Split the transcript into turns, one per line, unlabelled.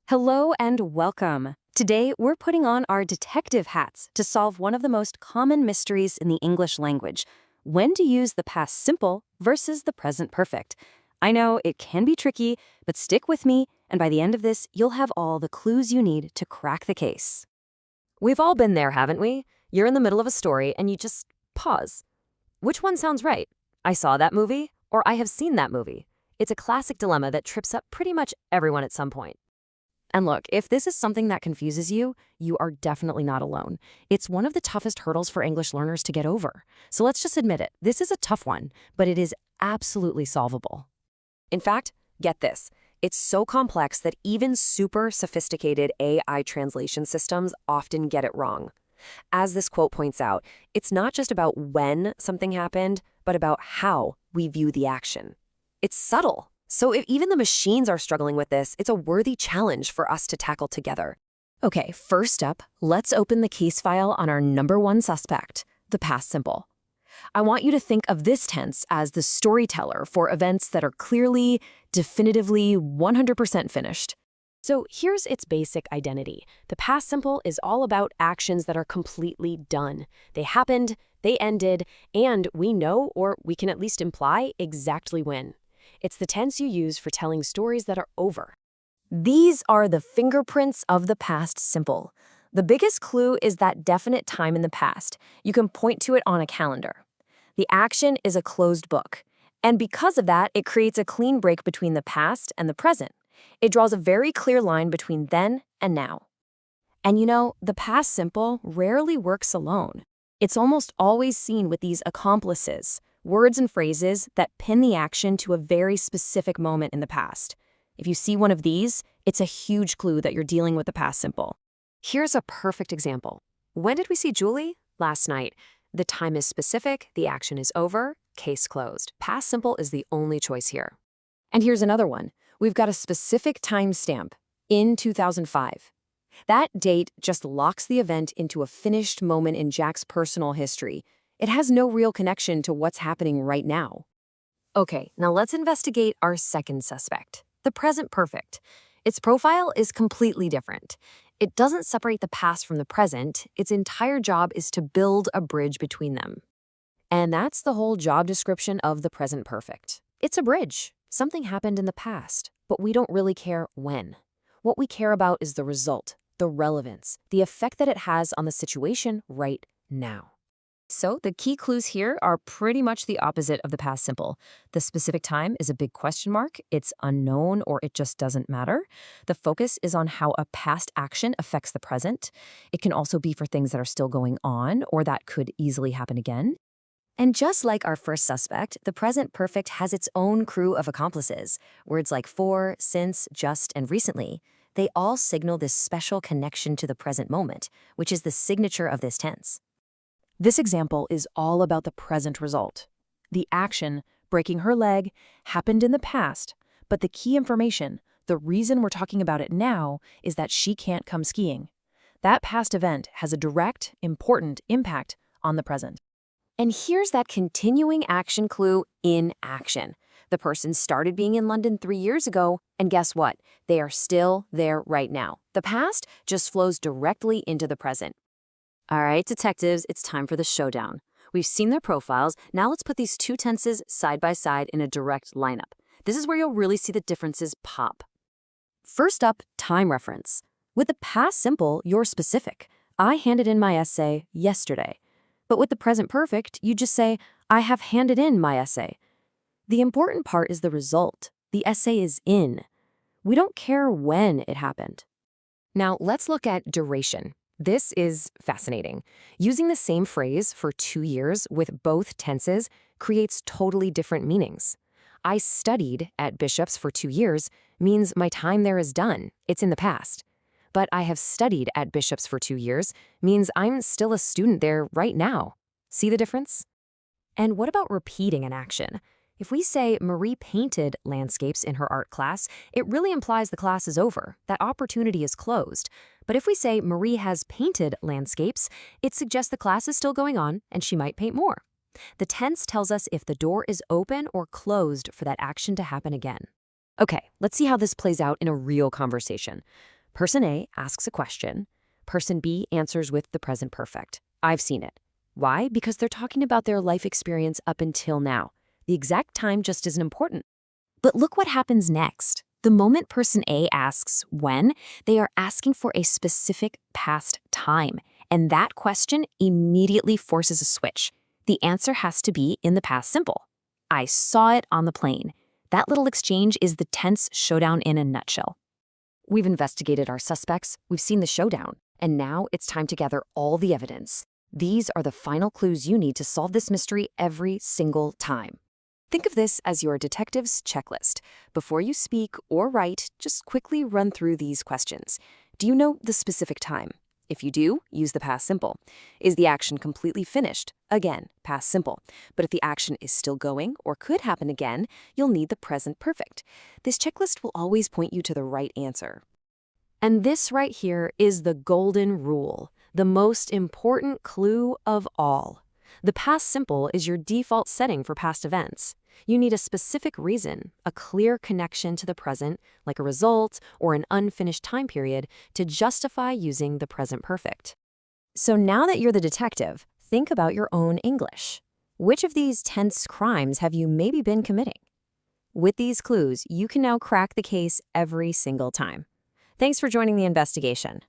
Hello and welcome. Today, we're putting on our detective hats to solve one of the most common mysteries in the English language: when to use the past simple versus the present perfect. I know it can be tricky, but stick with me, and by the end of this, you'll have all the clues you need to crack the case.
We've all been there, haven't we? You're in the middle of a story and you just pause. Which one sounds right? I saw that movie, or I have seen that movie. It's a classic dilemma that trips up pretty much everyone at some point.
And look, if this is something that confuses you, you are definitely not alone. It's one of the toughest hurdles for English learners to get over. So let's just admit it. This is a tough one, but it is absolutely solvable. In fact, get this. It's so complex that even super sophisticated AI translation systems often get it wrong. As this quote points out, it's not just about when something happened, but about how we view the action. It's subtle. So if even the machines are struggling with this, it's a worthy challenge for us to tackle together. Okay, first up, let's open the case file on our number one suspect, the past simple. I want you to think of this tense as the storyteller for events that are clearly, definitively, 100% finished. So here's its basic identity. The past simple is all about actions that are completely done. They happened, they ended, and we know, or we can at least imply, exactly when. It's the tense you use for telling stories that are over. These are the fingerprints of the past simple. The biggest clue is that definite time in the past. You can point to it on a calendar. The action is a closed book. And because of that, it creates a clean break between the past and the present. It draws a very clear line between then and now. And you know, the past simple rarely works alone. It's almost always seen with these accomplices, words and phrases that pin the action to a very specific moment in the past. If you see one of these, it's a huge clue that you're dealing with the past simple.
Here's a perfect example. When did we see Julie? Last night. The time is specific, the action is over, case closed. Past simple is the only choice here.
And here's another one. We've got a specific timestamp, in 2005. That date just locks the event into a finished moment in Jack's personal history. It has no real connection to what's happening right now. Okay, now let's investigate our second suspect, the present perfect. Its profile is completely different. It doesn't separate the past from the present. Its entire job is to build a bridge between them. And that's the whole job description of the present perfect. It's a bridge. Something happened in the past, but we don't really care when. What we care about is the result, the relevance, the effect that it has on the situation right now. So the key clues here are pretty much the opposite of the past simple. The specific time is a big question mark. It's unknown, or it just doesn't matter. The focus is on how a past action affects the present. It can also be for things that are still going on or that could easily happen again. And just like our first suspect, the present perfect has its own crew of accomplices. Words like for, since, just, and recently. They all signal this special connection to the present moment, which is the signature of this tense. This example is all about the present result. The action, breaking her leg, happened in the past, but the key information, the reason we're talking about it now, is that she can't come skiing. That past event has a direct, important impact on the present. And here's that continuing action clue in action. The person started being in London 3 years ago, and guess what? They are still there right now. The past just flows directly into the present. All right, detectives, it's time for the showdown. We've seen their profiles. Now let's put these two tenses side by side in a direct lineup. This is where you'll really see the differences pop. First up, time reference. With the past simple, you're specific. I handed in my essay yesterday. But with the present perfect, you just say, I have handed in my essay. The important part is the result. The essay is in. We don't care when it happened. Now let's look at duration. This is fascinating. Using the same phrase for 2 years with both tenses creates totally different meanings. I studied at Bishop's for 2 years means my time there is done. It's in the past. But I have studied at Bishop's for 2 years means I'm still a student there right now. See the difference? And what about repeating an action? If we say Marie painted landscapes in her art class, it really implies the class is over, that opportunity is closed. But if we say Marie has painted landscapes, it suggests the class is still going on and she might paint more. The tense tells us if the door is open or closed for that action to happen again. Okay, let's see how this plays out in a real conversation. Person A asks a question. Person B answers with the present perfect. I've seen it. Why? Because they're talking about their life experience up until now. The exact time just isn't important. But look what happens next. The moment person A asks when, they are asking for a specific past time. And that question immediately forces a switch. The answer has to be in the past simple. I saw it on the plane. That little exchange is the tense showdown in a nutshell. We've investigated our suspects, we've seen the showdown, and now it's time to gather all the evidence. These are the final clues you need to solve this mystery every single time. Think of this as your detective's checklist. Before you speak or write, just quickly run through these questions. Do you know the specific time? If you do, use the past simple. Is the action completely finished? Again, past simple. But if the action is still going or could happen again, you'll need the present perfect. This checklist will always point you to the right answer. And this right here is the golden rule, the most important clue of all. The past simple is your default setting for past events. You need a specific reason, a clear connection to the present, like a result or an unfinished time period, to justify using the present perfect. So now that you're the detective, think about your own English. Which of these tense crimes have you maybe been committing? With these clues, you can now crack the case every single time. Thanks for joining the investigation.